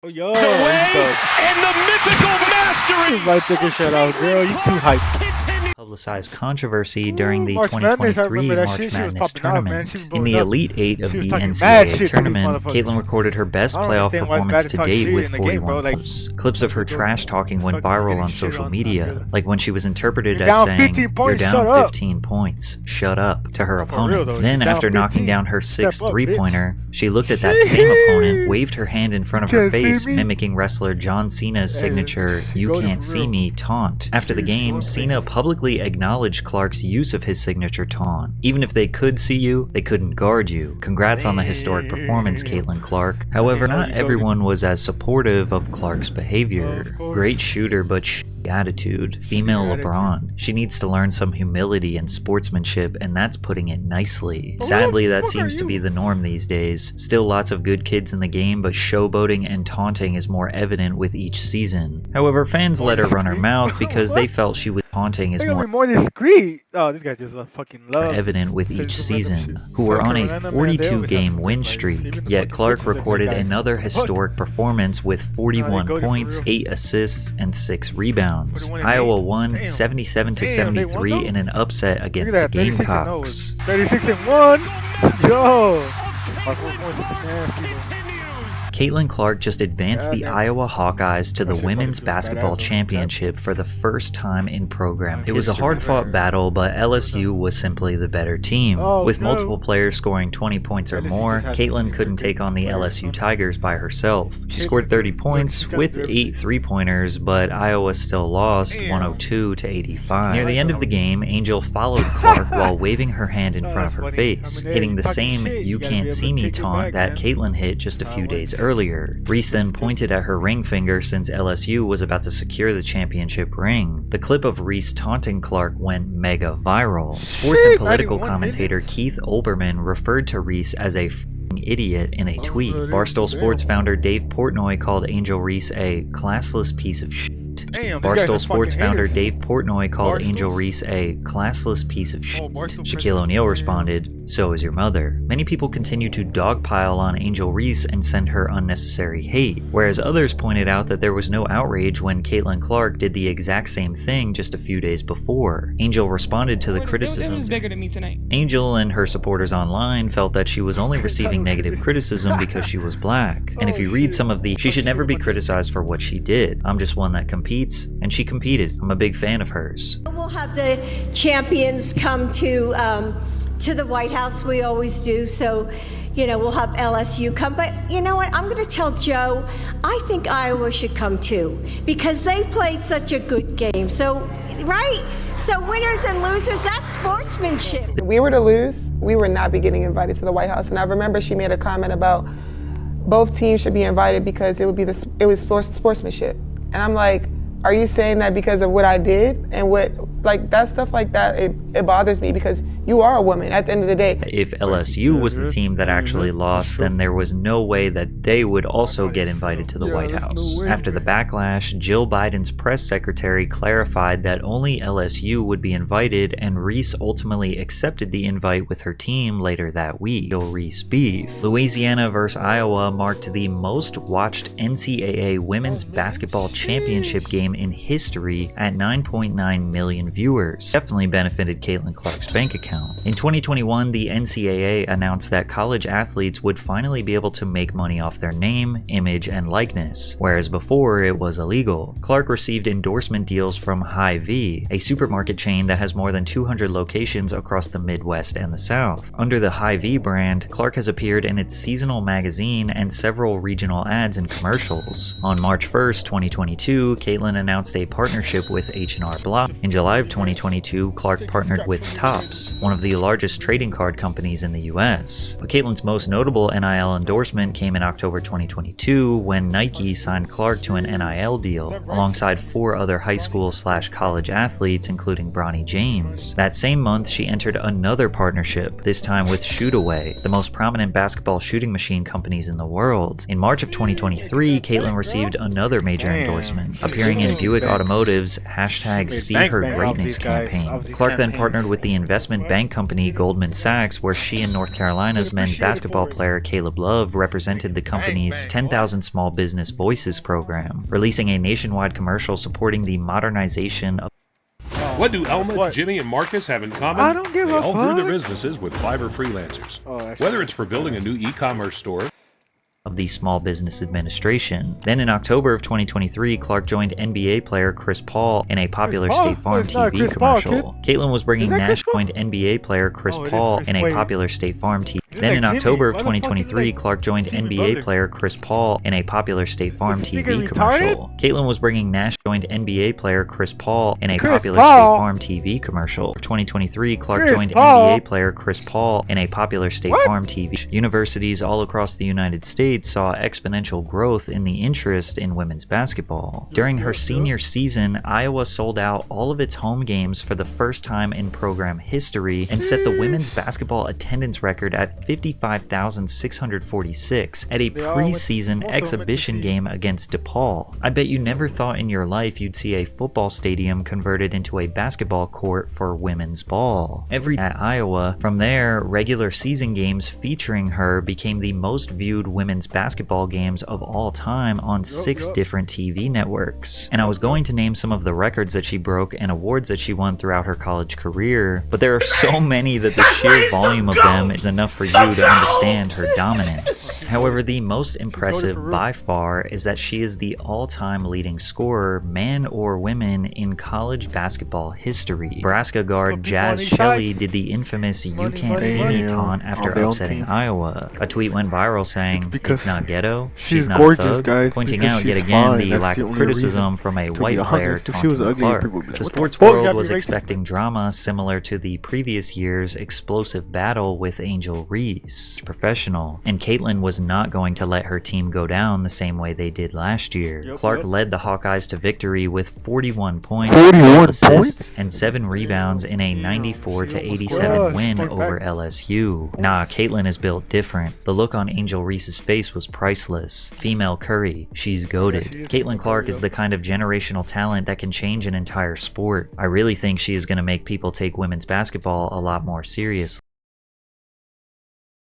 Oh, yo, away, and the mythical mastery. you might take a shot out, girl. You too hyped. Publicized controversy during the March Madness, I 2023 remember that March shit. She was Madness popping off, man. tournament. She was In blowing the up. Elite Eight of She was the talking mad shit NCAA to these tournament, motherfuckers. Caitlin recorded her best I don't playoff understand why it's bad performance to to talk date shit with in the game, 41 bro. Like, posts. Clips of her trash talking went fucking viral getting on shit social on media, Twitter. like when she was interpreted You're as down saying, 15 "You're points, down shut up." 15 points, shut up," to her No, for real, opponent. though. Then, You're down after knocking 15. down her Step sixth up, three-pointer, she looked at that same opponent, waved her hand in front of her can't see face, me? mimicking wrestler John Cena's Hey, signature "You go to can't for see real. me" taunt. After the game, Cena publicly acknowledged Clark's use of his signature taunt. Even if they could see you, they couldn't guard you. Congrats on the historic performance, Caitlin Clark. However, not everyone was as supportive of Clark's behavior. Great shooter, but attitude. Female LeBron. She needs to learn some humility and sportsmanship, and that's putting it nicely. Sadly, that seems to be the norm these days. Still lots of good kids in the game, but showboating and taunting is more evident with each season. However, fans let her run her mouth because they felt she was taunting is They're gonna more be more discreet. Oh, this guy just fucking loves. evident with each season, who were South on a Carolina, man, they always have 42-game some win good, like, streak. even the Yet fucking Clark bitches look like recorded guys. another Fuck. historic performance with 41 go to for points, real. 8 assists, and 6 rebounds. 41 and Iowa 8. won Damn. 77 to Damn, they won 73 though? in an upset Look against at the that, 36 and Gamecocks. 36 and 1. Yo. Our 4 points is nasty. Caitlin Clark just advanced the Yeah, Iowa Hawkeyes to the That shit Women's fucking feels Basketball badass, though. Championship for the first time in program It was a history. hard-fought battle, but LSU was simply the better team. Oh, With no. multiple players scoring 20 points or LSU more, just has Caitlin to couldn't be take on the players, LSU huh? Tigers by herself. She Caitlin scored 30 just- points she's got with to do 8 three-pointers, but Iowa still lost Damn. 102 to 85. Near I the like end that of the one. game, Angel followed Clark while waving her hand in Oh, front of that's her funny. face, I mean, hey, hitting the talking same shit, "You you gotta be can't able see to me" take it taunt back, that man. Caitlin hit just a few what? days earlier. Reese then pointed at her ring finger since LSU was about to secure the championship ring. The clip of Reese taunting Clark went mega viral. Sports and Shit, political 91 commentator minutes. Keith Olbermann referred to Reese as a f***ing idiot in a tweet. really? Barstool Sports Damn. founder Dave Portnoy called Angel Reese a classless piece of shit. Damn, these guys are Barstool Sports fucking founder haters. Dave Portnoy called Barstool? Angel Reese a classless piece of shit. Barstool Shaquille president. O'Neal responded, "So is your mother." Many people continue to dogpile on Angel Reese and send her unnecessary hate, whereas others pointed out that there was no outrage when Caitlin Clark did the exact same thing just a few days before. Angel responded to the It was criticism. bigger than me tonight. Angel and her supporters online felt that she was only receiving negative criticism because she was black. And if you read some of the, she should never be criticized for what she did. I'm just one that competes, and she competed. I'm a big fan of hers. We'll have the champions come to the White House. We always do. So, we'll have LSU come. But you know what? I'm going to tell Joe, I think Iowa should come too because they played such a good game. So, right? So winners and losers, that's sportsmanship. If we were to lose, we would not be getting invited to the White House. And I remember she made a comment about both teams should be invited because it was sportsmanship. And I'm like, are you saying that because of what I did and that stuff like that, it bothers me because you are a woman at the end of the day. If LSU was the team that actually lost, then there was no way that they would also get invited to the White House. After the backlash, Jill Biden's press secretary clarified that only LSU would be invited, and Reese ultimately accepted the invite with her team later that week. Reese beef. Louisiana vs. Iowa marked the most watched NCAA women's basketball championship game in history at 9.9 million viewers. Definitely benefited Caitlin Clark's bank account. In 2021, the NCAA announced that college athletes would finally be able to make money off their name, image, and likeness, whereas before it was illegal. Clark received endorsement deals from Hy-Vee, a supermarket chain that has more than 200 locations across the Midwest and the South. Under the Hy-Vee brand, Clark has appeared in its seasonal magazine and several regional ads and commercials. On March 1st, 2022, Caitlin announced a partnership with H&R Block. In July of 2022, Clark partnered with Topps, one of the largest trading card companies in the US. But Caitlin's most notable NIL endorsement came in October 2022 when Nike signed Clark to an NIL deal, alongside 4 other high school/college athletes, including Bronny James. That same month, she entered another partnership, this time with Shootaway, the most prominent basketball shooting machine companies in the world. In March of 2023, Caitlin received another major endorsement, appearing in Buick Automotive's #See Her Greatness campaign. Clark then partnered with the investment bank company Goldman Sachs, where she and North Carolina's men's basketball player Caleb Love represented the company's 10,000 Small Business Voices program, releasing a nationwide commercial supporting the modernization of What do Elma, Jimmy, and Marcus have in common? I don't give they a all grew their fuck. businesses with Fiverr freelancers. that's Whether it's for building a new e-commerce store, of the Small Business Administration. Then in October of 2023, Clark joined NBA player Chris Paul in a popular Chris Paul? State Farm It's not TV Chris Paul, commercial. Caitlyn was bringing Is that Chris Nash joined NBA player Chris Oh, it is Paul Chris- in a wait. popular State Farm TV. It's Then like in Jimmy. October of Why the fuck is 2023, like Clark joined Jimmy NBA Butler? player Chris Paul in a popular State Farm This TV nigga commercial. Caitlyn was bringing Nash joined NBA player Chris Paul in a Chris popular Paul? State Farm TV commercial. For 2023, Clark Chris joined Paul? NBA player Chris Paul in a popular State What? Farm TV. Universities all across the United States saw exponential growth in the interest in women's basketball. During her senior season, Iowa sold out all of its home games for the first time in program history and set the women's basketball attendance record at 55,646 at a They all went- preseason most of them went to exhibition see- game against DePaul. I bet you never thought in your life you'd see a football stadium converted into a basketball court for women's ball. At Iowa. From there, regular season games featuring her became the most viewed women's basketball games of all time on 6 different TV networks. And I was going to name some of the records that she broke and awards that she won throughout her college career, but there are so many that the sheer volume of them is enough for you to understand her dominance. However, the most impressive by far is that she is the all-time leading scorer, man or women, in college basketball history. Nebraska guard Jazz Shelley did the infamous "You can't see me" taunt after upsetting Iowa. A tweet went viral saying, "It's not ghetto, she's not a gorgeous, thug," guys, pointing because out yet she's again fine. the That's lack the of only criticism reason from a to be white a player hunter. If she was taunting ugly, Clark. people would be like, The "What the sports fuck? You world gotta be was racist." expecting drama similar to the previous year's explosive battle with Angel Reese, professional, and Caitlyn was not going to let her team go down the same way they did last year. Clark led the Hawkeyes to victory with 41 points, 12 assists, and 7 rebounds in a 94-87 win over LSU. Nah, Caitlyn is built different. The look on Angel Reese's face was priceless. Female Curry, she's goated. Caitlyn Clark is the kind of generational talent that can change an entire sport. I really think she is going to make people take women's basketball a lot more seriously.